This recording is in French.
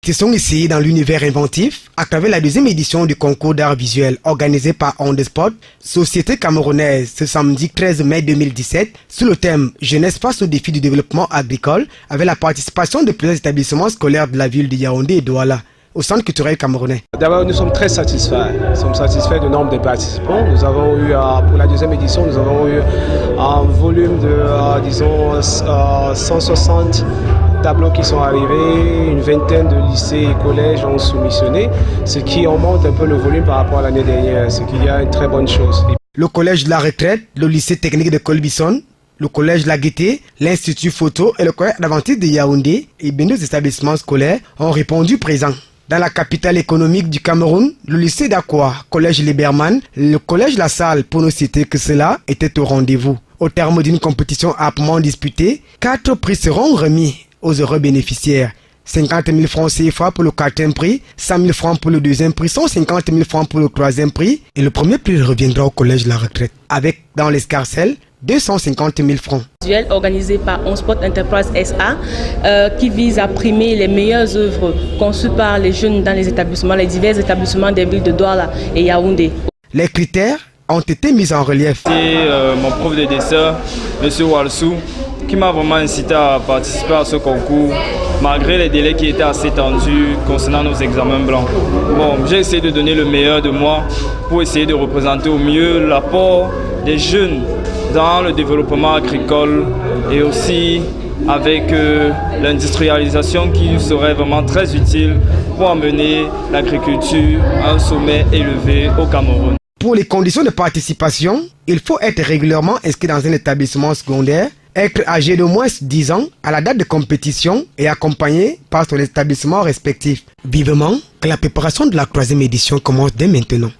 compétition ici dans l'univers inventif à travers la deuxième édition du concours d'art visuel organisé par On The Spot, société camerounaise, ce samedi 13 mai 2017, sous le thème Jeunesse face aux défis du développement agricole, avec la participation de plusieurs établissements scolaires de la ville de Yaoundé et Douala, au Centre culturel camerounais. D'abord, nous sommes très satisfaits. Nous sommes satisfaits du nombre de participants. Nous avons eu, pour la deuxième édition, nous avons eu un volume de, disons, 160 tableaux qui sont arrivés, une vingtaine de lycées et collèges ont soumissionné, ce qui augmente un peu le volume par rapport à l'année dernière, ce qui est une très bonne chose. Le collège de la retraite, le lycée technique de Colbison, le collège La Gaîté, l'Institut Photo et le collège adventiste de Yaoundé et bien d'autres établissements scolaires ont répondu présents. Dans la capitale économique du Cameroun, le lycée d'Aqua, collège Liberman, le collège La Salle, pour ne citer que cela, était au rendez-vous. Au terme d'une compétition âprement disputée, 4 prix seront remis aux heureux bénéficiaires. 50 000 francs CFA pour le 4e prix, 100 000 francs pour le 2e prix, 150 000 francs pour le 3e prix et le premier prix reviendra au collège de la retraite avec, dans l'escarcelle, 250 000 francs. Organisé par On Spot Enterprise SA qui vise à primer les meilleures œuvres conçues par les jeunes dans les divers établissements des villes de Douala et Yaoundé. Les critères ont été mis en relief. C'est mon prof de dessin, M. Walsou, qui m'a vraiment incité à participer à ce concours, malgré les délais qui étaient assez tendus concernant nos examens blancs. Bon, j'ai essayé de donner le meilleur de moi pour essayer de représenter au mieux l'apport des jeunes dans le développement agricole et aussi avec l'industrialisation qui nous serait vraiment très utile pour amener l'agriculture à un sommet élevé au Cameroun. Pour les conditions de participation, il faut être régulièrement inscrit dans un établissement secondaire, être âgé de moins 10 ans à la date de compétition et accompagné par son établissement respectif. Vivement que la préparation de la 3e édition commence dès maintenant.